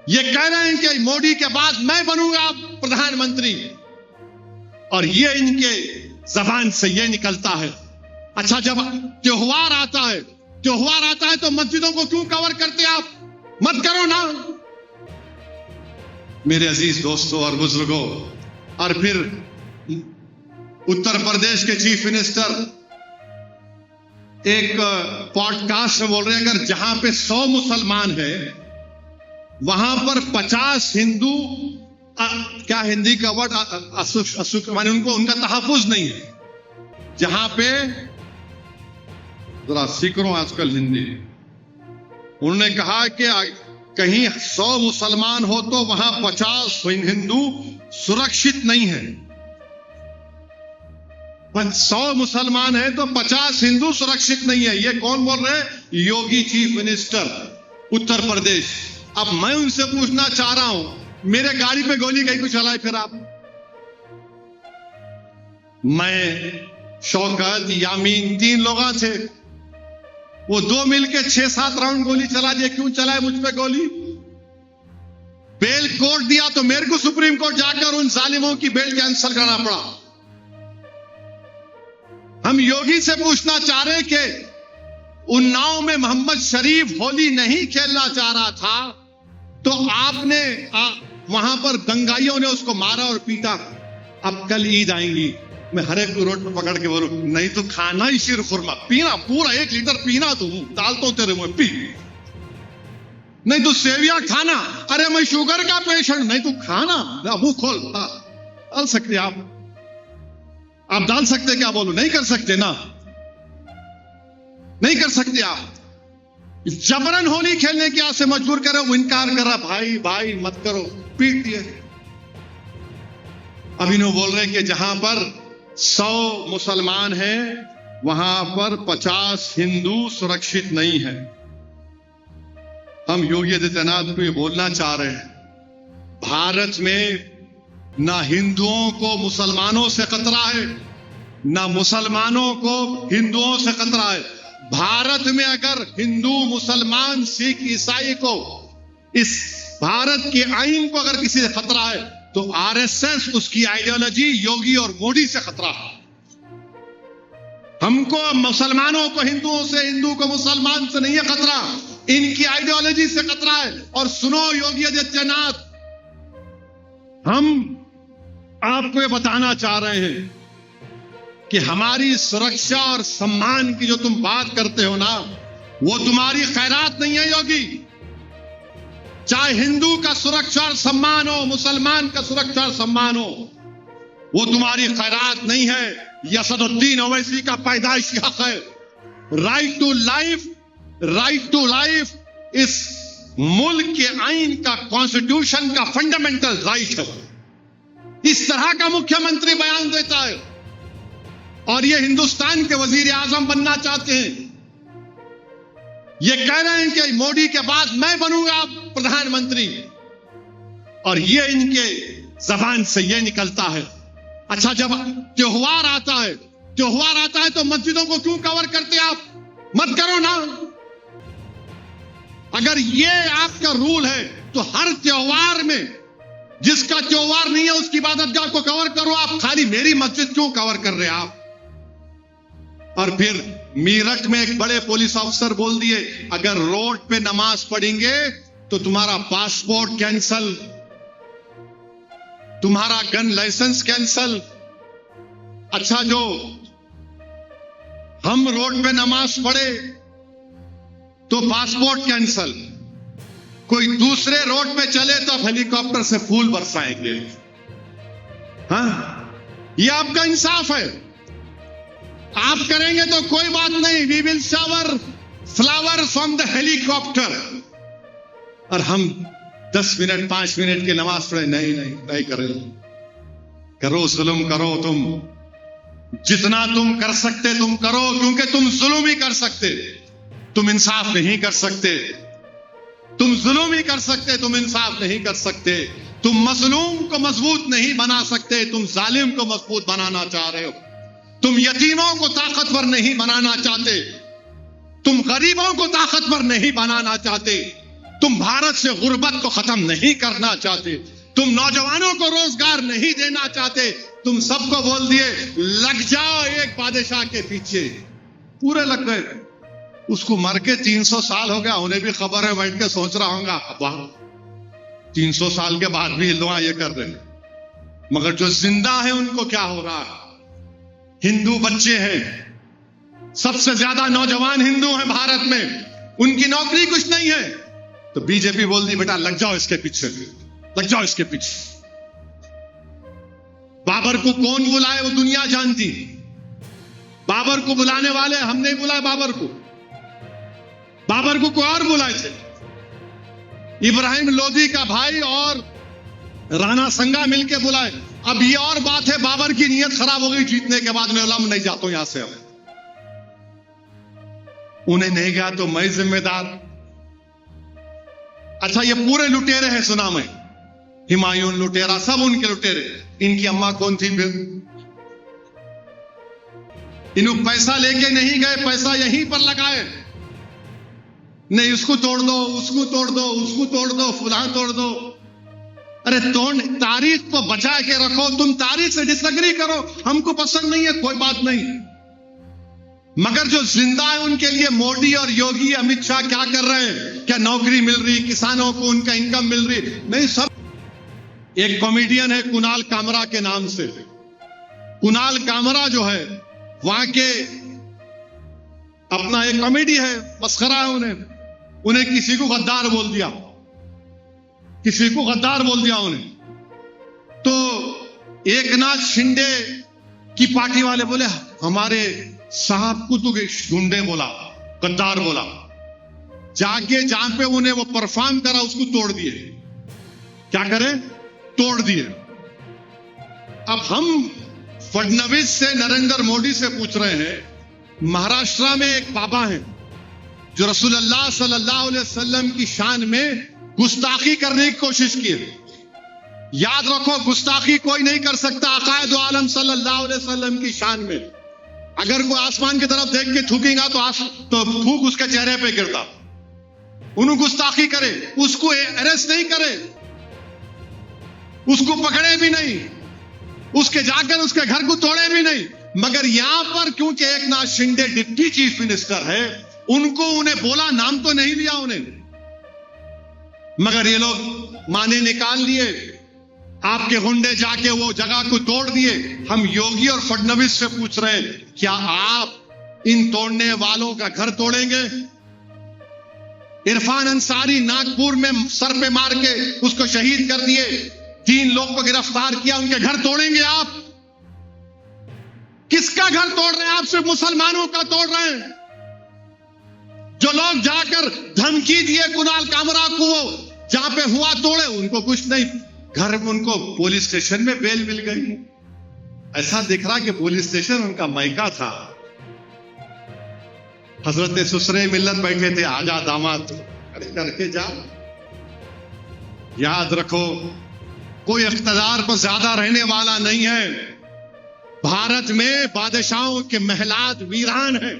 ये कह रहे हैं कि मोदी के बाद मैं बनूंगा प्रधानमंत्री, और ये इनके जबान से ये निकलता है। अच्छा, जब त्योहार आता है तो मस्जिदों को क्यों कवर करते आप? मत करो ना मेरे अजीज दोस्तों और बुजुर्गों। और फिर उत्तर प्रदेश के चीफ मिनिस्टर एक पॉडकास्ट में बोल रहे हैं, अगर जहां पे 100 मुसलमान है वहां पर 50 हिंदू, क्या हिंदी का वर्ड असुख माने उनका तहफ़्फ़ुज़ नहीं है। जहां पे जरा सीखो आजकल हिंदी, उन्होंने कहा कि कहीं 100 मुसलमान हो तो वहां 50 हिंदू सुरक्षित नहीं है। 100 मुसलमान है तो 50 हिंदू सुरक्षित नहीं है। ये कौन बोल रहे हैं? योगी चीफ मिनिस्टर उत्तर प्रदेश। अब मैं उनसे पूछना चाह रहा हूं, मेरे गाड़ी पे गोली कहीं को चलाए फिर आप? मैं, शौकत, यामीन 3 लोग थे, वो 2 मिलके 6-7 राउंड गोली चला दिए। क्यों चलाए मुझ पे गोली? बेल कोर्ट दिया तो मेरे को सुप्रीम कोर्ट जाकर उन जालिमों की बेल कैंसिल करना पड़ा। हम योगी से पूछना चाह रहे कि उन्नाव में मोहम्मद शरीफ होली नहीं खेलना चाह रहा था तो आपने वहां पर दंगाइयों ने उसको मारा और पीटा। अब कल ईद आएंगी, मैं हर एक रोड पर पकड़ के बोलूं, नहीं तो खाना ही शीर खुरमा, पीना पूरा 1 लीटर पीना, तू डालता हूं तेरे मुंह, पी। नहीं तो सेविया खाना, अरे मैं शुगर का पेशेंट, नहीं तो खाना, मुंह खोल। डाल सकते आप डाल सकते क्या? बोलो, नहीं कर सकते ना, नहीं कर सकते आप। जबरन होली खेलने की से मजबूर करे, वो इनकार कर रहा, भाई मत करो, पीट दिए। अभी नो बोल रहे कि जहां पर 100 मुसलमान हैं वहां पर 50 हिंदू सुरक्षित नहीं है। हम योगी आदित्यनाथ को ये बोलना चाह रहे हैं, भारत में ना हिंदुओं को मुसलमानों से खतरा है, ना मुसलमानों को हिंदुओं से खतरा है। भारत में अगर हिंदू, मुसलमान, सिख, ईसाई को, इस भारत के आईन को अगर किसी से खतरा है तो आरएसएस, उसकी आइडियोलॉजी, योगी और मोदी से खतरा है। हमको मुसलमानों को हिंदुओं से, हिंदू को मुसलमान से नहीं है खतरा, इनकी आइडियोलॉजी से खतरा है। और सुनो योगी आदित्यनाथ, हम आपको ये बताना चाह रहे हैं कि हमारी सुरक्षा और सम्मान की जो तुम बात करते हो ना, वो तुम्हारी खैरात नहीं है योगी। चाहे हिंदू का सुरक्षा और सम्मान हो, मुसलमान का सुरक्षा और सम्मान हो, वो तुम्हारी खैरात नहीं है। यसदुद्दीन ओवैसी का पैदाइशी हक है। राइट टू लाइफ इस मुल्क के आईन का, कॉन्स्टिट्यूशन का फंडामेंटल राइट है। इस तरह का मुख्यमंत्री बयान देता है और ये हिंदुस्तान के वजीर आजम बनना चाहते हैं। ये कह रहे हैं कि मोदी के बाद मैं बनूंगा प्रधानमंत्री, और ये इनके जबान से ये निकलता है। अच्छा, जब त्योहार आता है तो मस्जिदों को क्यों कवर करते आप? मत करो ना। अगर ये आपका रूल है तो हर त्योहार में, जिसका त्योहार नहीं है उसकी इबादतगाह को कवर करो। आप खाली मेरी मस्जिद क्यों कवर कर रहे हैं आप? और फिर मीरठ में एक बड़े पुलिस अफसर बोल दिए, अगर रोड पे नमाज पढ़ेंगे तो तुम्हारा पासपोर्ट कैंसल, तुम्हारा गन लाइसेंस कैंसल। अच्छा, जो हम रोड पे नमाज पढ़े तो पासपोर्ट कैंसल, कोई दूसरे रोड पे चले तो आप हेलीकॉप्टर से फूल बरसाएंगे। हाँ, ये आपका इंसाफ है। आप करेंगे तो कोई बात नहीं, we will shower flower from the helicopter. और हम 10 मिनट 5 मिनट की नमाज पढ़े, नहीं करो, जुल्म करो, तुम जितना तुम कर सकते तुम करो, क्योंकि तुम जुल्म ही कर सकते, तुम इंसाफ नहीं कर सकते। तुम जुल्म ही कर सकते, तुम इंसाफ नहीं कर सकते। तुम मजलूम को मजबूत नहीं बना सकते, तुम जालिम को मजबूत बनाना चाह रहे हो। तुम यतीमों को ताकतवर नहीं बनाना चाहते, तुम गरीबों को ताकतवर नहीं बनाना चाहते, तुम भारत से गुर्बत को खत्म नहीं करना चाहते, तुम नौजवानों को रोजगार नहीं देना चाहते, तुम सबको बोल दिए लग जाओ एक बादशाह के पीछे। पूरे लग गए। उसको मर के 300 साल हो गया, उन्हें भी खबर है, बैठ के सोच रहा होगा वाह 300 साल के बाद भी हिंदुआ ये कर रहे हैं। मगर जो जिंदा है उनको क्या हो रहा है? हिंदू बच्चे हैं, सबसे ज्यादा नौजवान हिंदू हैं भारत में, उनकी नौकरी कुछ नहीं है, तो बीजेपी बोल दी बेटा लग जाओ इसके पीछे, लग जाओ इसके पीछे। बाबर को कौन बुलाए वो दुनिया जानती। बाबर को बुलाने वाले हम नहीं बुलाए, बाबर को कोई और बुलाए थे। इब्राहिम लोदी का भाई और राणा संगा मिलके बुलाए। अब ये और बात है, बाबर की नीयत खराब हो गई जीतने के बाद, मैं मैं नहीं जाता हूं यहां से, अब उन्हें नहीं गया तो मैं जिम्मेदार। अच्छा ये पूरे लुटेरे हैं, सुना मैं, हुमायूं लुटेरा, सब उनके लुटेरे। इनकी अम्मा कौन थी फिर? इन्हों पैसा लेके नहीं गए, पैसा यहीं पर लगाए। नहीं उसको तोड़ दो, उसको तोड़ दो, उसको तोड़ दो, फुला तोड़ दो। अरे तोड़, तारीख को बचा के रखो। तुम तारीख से डिसएग्री करो, हमको पसंद नहीं है, कोई बात नहीं, मगर जो जिंदा है उनके लिए मोदी और योगी अमित शाह क्या कर रहे हैं? क्या नौकरी मिल रही, किसानों को उनका इनकम मिल रही? नहीं। सब एक कॉमेडियन है कुणाल कामरा के नाम से। कुणाल कामरा जो है वहां के अपना एक कॉमेडी है, मस्खरा है। उन्हें किसी को गद्दार बोल दिया, किसी को गद्दार बोल दिया उन्हें, तो एकनाथ शिंदे की पार्टी वाले बोले हमारे साहब को तो गुंडे बोला, गद्दार बोला। जाके जहां पे उन्हें वो परफॉर्म करा उसको तोड़ दिए। क्या करें? तोड़ दिए। अब हम फडणवीस से, नरेंद्र मोदी से पूछ रहे हैं, महाराष्ट्र में एक बाबा हैं जो रसूलुल्लाह सल्लल्लाहु अलैहि वसल्लम की शान में गुस्ताखी करने की कोशिश की है। याद रखो, गुस्ताखी कोई नहीं कर सकता आकायद आलम सल्लल्लाहु अलैहि वसल्लम की शान में। अगर कोई आसमान की तरफ देख के थूकेगा तो थूक उसके चेहरे पे गिरता। उन्हें गुस्ताखी करे, उसको अरेस्ट नहीं करे, उसको पकड़े भी नहीं, उसके जाकर उसके घर को तोड़े भी नहीं। मगर यहां पर क्योंकि Eknath Shinde deputy chief minister है, उनको उन्हें बोला, नाम तो नहीं लिया उन्हें, मगर ये लोग माने निकाल लिए। आपके गुंडे जाके वो जगह को तोड़ दिए। हम योगी और फडणवीस से पूछ रहे हैं, क्या आप इन तोड़ने वालों का घर तोड़ेंगे? इरफान अंसारी नागपुर में सर पे मार के उसको शहीद कर दिए, 3 लोग को गिरफ्तार किया, उनके घर तोड़ेंगे आप? किसका घर तोड़ रहे हैं आप? सिर्फ मुसलमानों का तोड़ रहे हैं। जो लोग जाकर धमकी दिए कुणाल कामरा को, वो जहां पे हुआ तोड़े, उनको कुछ नहीं, घर में उनको पुलिस स्टेशन में बेल मिल गई। ऐसा दिख रहा कि पुलिस स्टेशन उनका मायका था। हजरत सुसरे मिल्लत बैठे थे, आजा दामाद, खड़े करके जा। याद रखो, कोई इख्तिदार पर ज्यादा रहने वाला नहीं है। भारत में बादशाहों के महलात वीरान हैं।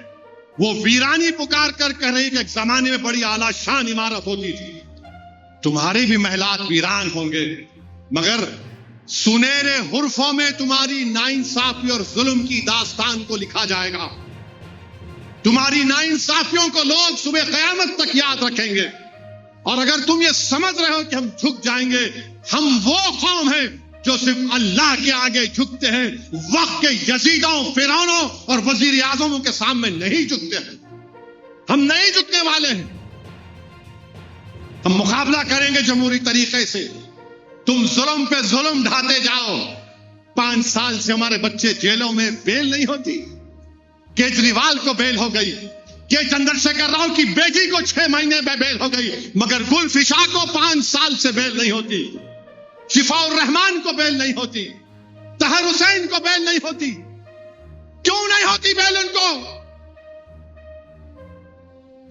वो वीरानी पुकार कर कह रही कि एक जमाने में बड़ी आला शान इमारत होती थी। तुम्हारे भी महलात वीरान होंगे, मगर सुनहरे हुर्फों में तुम्हारी नाइंसाफी और जुल्म की दास्तान को लिखा जाएगा। तुम्हारी नाइंसाफियों को लोग सुबह क़यामत तक याद रखेंगे। और अगर तुम ये समझ रहे हो कि हम झुक जाएंगे, हम वो कौम हैं जो सिर्फ अल्लाह के आगे झुकते हैं, वक्त के यजीदों, फिरौनों और वजीर आजमों के सामने नहीं झुकते हैं। हम नहीं झुकने वाले हैं। हम मुकाबला करेंगे जमहूरी तरीके से। तुम जुल्म पे जुल्म ढाते जाओ। 5 साल से हमारे बच्चे जेलों में, बेल नहीं होती। केजरीवाल को बेल हो गई, के चंद्रशेखर राव की बेटी को 6 महीने में बेल हो गई, मगर गुलफिशा को 5 साल से बेल नहीं होती। शिफाउर रहमान को बेल नहीं होती। तहर हुसैन को बेल नहीं होती। क्यों नहीं होती बेल उनको?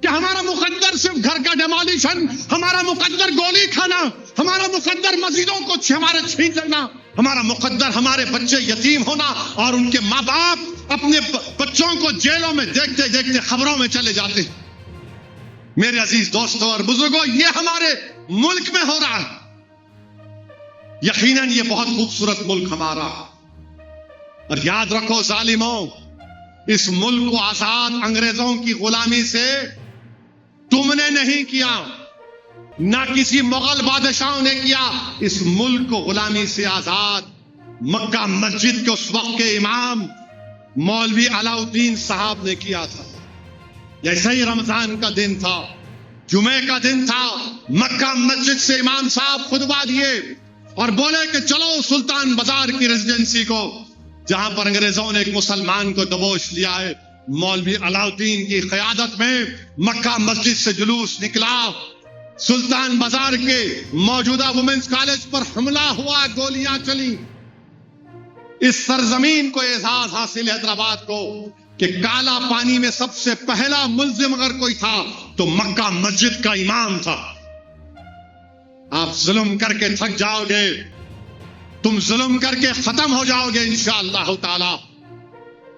क्या हमारा मुकद्दर सिर्फ घर का डेमोलिशन, हमारा मुकद्दर गोली खाना, हमारा मुकद्दर मस्जिदों को हमारे छीन लेना, हमारा मुकद्दर हमारे बच्चे यतीम होना और उनके माँ बाप अपने बच्चों को जेलों में देखते देखते खबरों में चले जाते? मेरे अजीज दोस्तों और बुजुर्गों, ये हमारे मुल्क में हो रहा है। यकीनन ये बहुत खूबसूरत मुल्क हमारा, और याद रखो जालिमों, इस मुल्क को आजाद अंग्रेजों की गुलामी से तुमने नहीं किया, ना किसी मुगल बादशाह ने किया। इस मुल्क को गुलामी से आजाद मक्का मस्जिद के उस वक्त के इमाम मौलवी अलाउद्दीन साहब ने किया था। जैसे ही रमजान का दिन था, जुमे का दिन था, मक्का मस्जिद से इमाम साहब खुतबा दिए और बोले कि चलो सुल्तान बाजार की रेजिडेंसी को, जहां पर अंग्रेजों ने एक मुसलमान को दबोच लिया है। मौलवी अलाउद्दीन की क़यादत में मक्का मस्जिद से जुलूस निकला, सुल्तान बाजार के मौजूदा वुमेन्स कॉलेज पर हमला हुआ, गोलियां चली। इस सरजमीन को एजाज हासिल है हैदराबाद को कि काला पानी में सबसे पहला मुल्जिम अगर कोई था तो मक्का मस्जिद का इमाम था। आप जुल्म करके थक जाओगे, तुम जुल्म करके खत्म हो जाओगे इंशाअल्लाह ताला,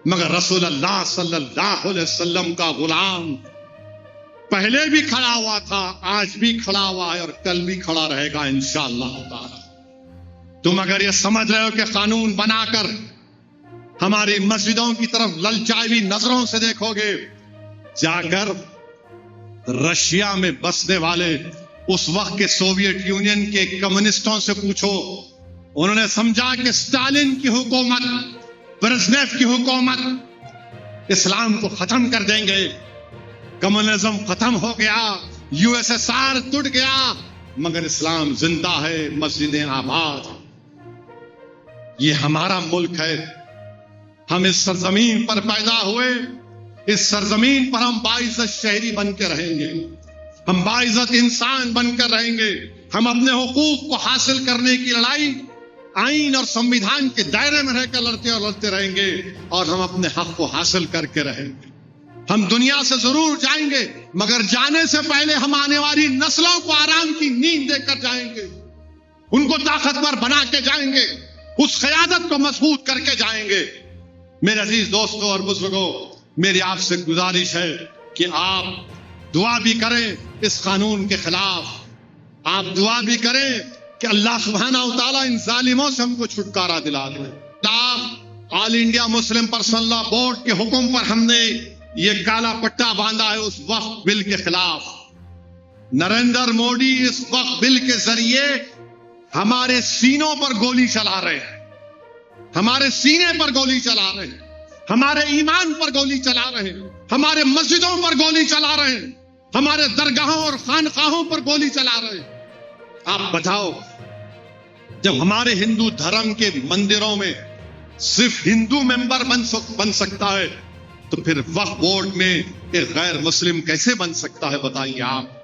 मगर रसूल अल्लाह सल्लल्लाहु अलैहि वसल्लम का गुलाम पहले भी खड़ा हुआ था, आज भी खड़ा हुआ है और कल भी खड़ा रहेगा इंशाअल्लाह ताला। तुम अगर ये समझ रहे हो कि कानून बनाकर हमारी मस्जिदों की तरफ ललचाई हुई नजरों से देखोगे, जाकर रशिया में बसने वाले उस वक्त के सोवियत यूनियन के कम्युनिस्टों से पूछो। उन्होंने समझा कि स्टालिन की हुकूमत, ब्रेज़नेव की हुकूमत इस्लाम को खत्म कर देंगे, कम्युनिज्म खत्म हो गया, यूएसएसआर टूट गया, मगर इस्लाम जिंदा है, मस्जिदें आबाद। ये हमारा मुल्क है, हम इस सरजमीन पर पैदा हुए, इस सरजमीन पर हम बाइज्जत शहरी बन के रहेंगे, हम बाइज्जत इंसान बनकर रहेंगे। हम अपने हुकूक को हासिल करने की लड़ाई आईन और संविधान के दायरे में रहकर लड़ते रहेंगे, और हम अपने हक को हासिल करके रहेंगे। हम दुनिया से जरूर जाएंगे, मगर जाने से पहले हम आने वाली नस्लों को आराम की नींद देकर जाएंगे, उनको ताकतवर बना के जाएंगे, उस क़यादत को मजबूत करके जाएंगे। मेरे अजीज दोस्तों और बुजुर्गों, मेरी आपसे गुजारिश है कि आप दुआ भी करें इस कानून के खिलाफ, आप दुआ भी करें कि अल्लाह सुब्हानहू व तआला इन जालिमों से हमको छुटकारा दिला दे। All India Muslim Personal Law Board के हुक्म पर हमने ये काला पट्टा बांधा है उस वक्फ बिल के खिलाफ। नरेंद्र मोदी इस वक्फ बिल के जरिए हमारे सीनों पर गोली चला रहे हैं, हमारे सीने पर गोली चला रहे हैं, हमारे ईमान पर गोली चला रहे हैं, हमारे मस्जिदों पर गोली चला रहे हैं, हमारे दरगाहों और खानकाहों पर गोली चला रहे हैं। आप बताओ, जब हमारे हिंदू धर्म के मंदिरों में सिर्फ हिंदू मेंबर बन सकता है, तो फिर वक्फ बोर्ड में एक गैर मुस्लिम कैसे बन सकता है बताइए आप।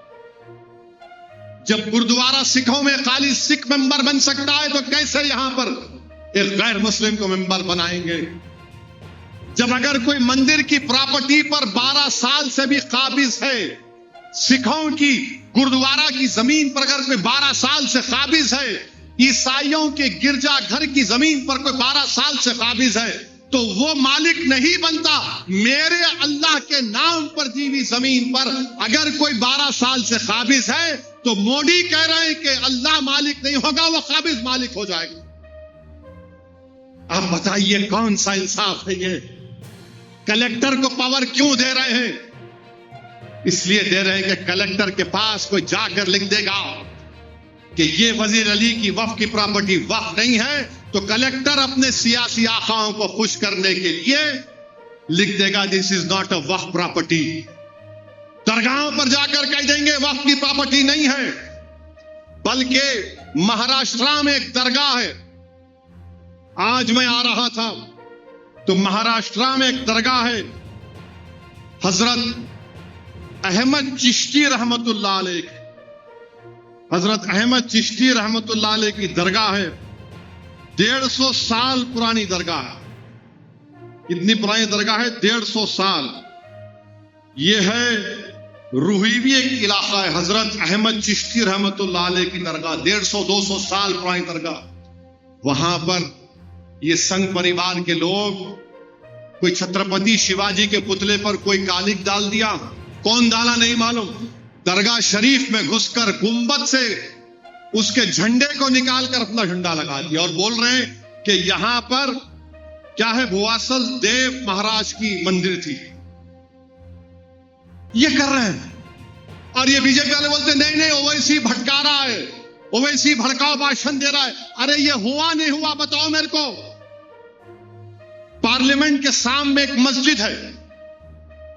जब गुरुद्वारा सिखों में खाली सिख मेंबर बन सकता है, तो कैसे यहां पर एक गैर मुस्लिम को मेंबर बनाएंगे। जब अगर कोई मंदिर की प्रॉपर्टी पर 12 साल से भी काबिज है, सिखों की गुरुद्वारा की जमीन पर अगर कोई 12 साल से काबिज है, ईसाइयों के गिरजा घर की जमीन पर कोई 12 साल से काबिज है, तो वो मालिक नहीं बनता। मेरे अल्लाह के नाम पर दी हुई जमीन पर अगर कोई 12 साल से काबिज है, तो मोदी कह रहे हैं कि अल्लाह मालिक नहीं होगा, वो काबिज मालिक हो जाएगा। आप बताइए कौन सा इंसाफ है ये? कलेक्टर को पावर क्यों दे रहे हैं? इसलिए दे रहे हैं कि कलेक्टर के पास कोई जाकर लिख देगा कि ये वजीर अली की वक्फ की प्रॉपर्टी वक्फ नहीं है, तो कलेक्टर अपने सियासी आखाओं को खुश करने के लिए लिख देगा दिस इज नॉट अ वक्फ प्रॉपर्टी। दरगाहों पर जाकर कह देंगे वक्फ की प्रॉपर्टी नहीं है। बल्कि महाराष्ट्र में एक दरगाह है, आज मैं आ रहा था तो महाराष्ट्र में एक दरगाह है, हजरत अहमद चिश्ती रहमतुल्लाह अलैह, हजरत अहमद चिश्ती रहमतुल्लाह अलैह की दरगाह है। 150 साल पुरानी दरगाह है। इतनी पुरानी दरगाह है, 150 साल। यह है रूहीवी एक इलाका है, हजरत अहमद चिश्ती रहमतुल्लाह अलैह की दरगाह, 150-200 साल पुरानी दरगाह। वहां पर ये संघ परिवार के लोग, कोई छत्रपति शिवाजी के पुतले पर कोई कालिक डाल दिया, कौन डाला नहीं मालूम, दरगाह शरीफ में घुसकर गुंबद से उसके झंडे को निकालकर अपना झंडा लगा दिया और बोल रहे हैं कि यहां पर क्या है, भुवासल देव महाराज की मंदिर थी। ये कर रहे हैं। और ये बीजेपी वाले बोलते नहीं नहीं ओवैसी भटका रहा है, ओवैसी भड़काऊ भाषण दे रहा है। अरे ये हुआ नहीं हुआ बताओ मेरे को। पार्लियामेंट के सामने एक मस्जिद है,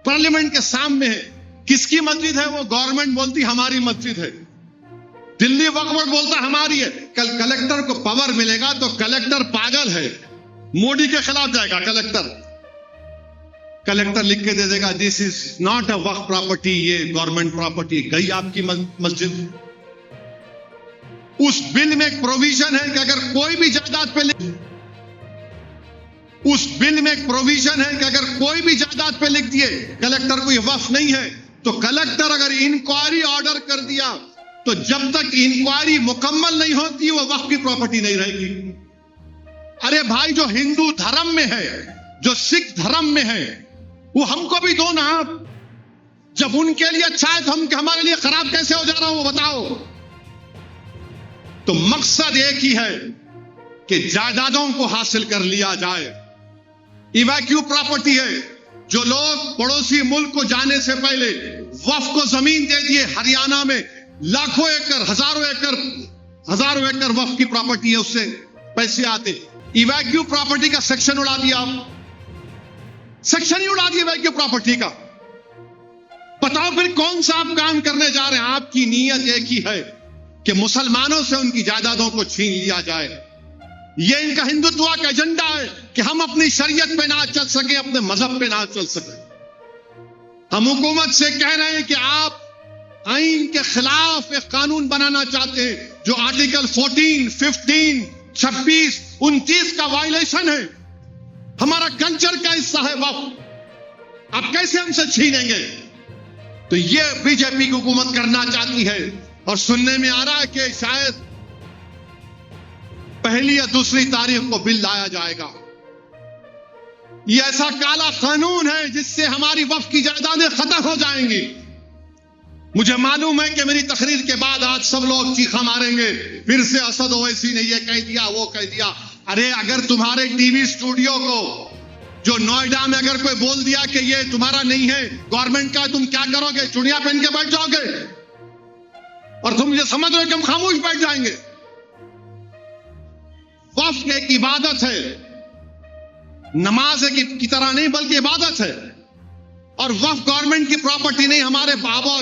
पार्लियामेंट के सामने है। किसकी मस्जिद है? वो गवर्नमेंट बोलती हमारी मस्जिद है, दिल्ली वक्फ बोर्ड बोलता हमारी है। कल कलेक्टर को पावर मिलेगा तो कलेक्टर पागल है, मोदी के खिलाफ जाएगा कलेक्टर लिख के दे देगा दिस इज नॉट अ वक्फ प्रॉपर्टी, ये गवर्नमेंट प्रॉपर्टी। गई आपकी मस्जिद। उस बिल में एक प्रोविजन है कि अगर कोई भी जायदाद पे उस बिल में एक प्रोविजन है कि अगर कोई भी जायदाद पे लिख दिए कलेक्टर को ये वक्फ नहीं है, तो कलेक्टर अगर इंक्वायरी ऑर्डर कर दिया तो जब तक इंक्वायरी मुकम्मल नहीं होती वो वक्फ की प्रॉपर्टी नहीं रहेगी। अरे भाई, जो हिंदू धर्म में है, जो सिख धर्म में है, वो हमको भी दो ना। जब उनके लिए अच्छा है तो हम हमारे लिए खराब कैसे हो जा रहा हो वो बताओ। तो मकसद एक ही है कि जायदादों को हासिल कर लिया जाए। इवैक्यू प्रॉपर्टी है। जो लोग पड़ोसी मुल्क को जाने से पहले वक्फ को जमीन दे दिए, हरियाणा में लाखों एकड़, हजारों एकड़ वक्फ की प्रॉपर्टी है, उससे पैसे आते। इवैक्यू प्रॉपर्टी का सेक्शन उड़ा दिया आप, सेक्शन ही उड़ा दिया इवैक्यू प्रॉपर्टी का। बताओ फिर कौन सा आप काम करने जा रहे हैं? आपकी नीयत एक ही है कि मुसलमानों से उनकी जायदादों को छीन लिया जाए। यह इनका हिंदुत्व का एजेंडा है कि हम अपनी शरीयत पे ना चल सके, अपने मजहब पे ना चल सके। हम हुकूमत से कह रहे हैं कि आप आईन के खिलाफ एक कानून बनाना चाहते हैं जो आर्टिकल 14, 15, 26, 29 का वायलेशन है। हमारा कल्चर का हिस्सा है वक्फ, आप कैसे हमसे छीनेंगे? तो यह बीजेपी की हुकूमत करना चाहती है। और सुनने में आ रहा है कि शायद पहली या दूसरी तारीख को बिल लाया जाएगा। यह ऐसा काला कानून है जिससे हमारी वक्फ की जायदादें खत्म हो जाएंगी। मुझे मालूम है कि मेरी तकरीर के बाद आज सब लोग चीखा मारेंगे, फिर से असद ओवैसी ने यह कह दिया, वो कह दिया। अरे अगर तुम्हारे टीवी स्टूडियो को जो नोएडा में अगर कोई बोल दिया कि ये तुम्हारा नहीं है, गवर्नमेंट का, तुम क्या करोगे? चुड़िया पहन के बैठ जाओगे? और तुम ये समझ रहे हो कि हम खामोश बैठ जाएंगे? वक्फ एक इबादत है, नमाज की तरह नहीं बल्कि इबादत है। और वक्फ गवर्नमेंट की प्रॉपर्टी नहीं, हमारे बाबा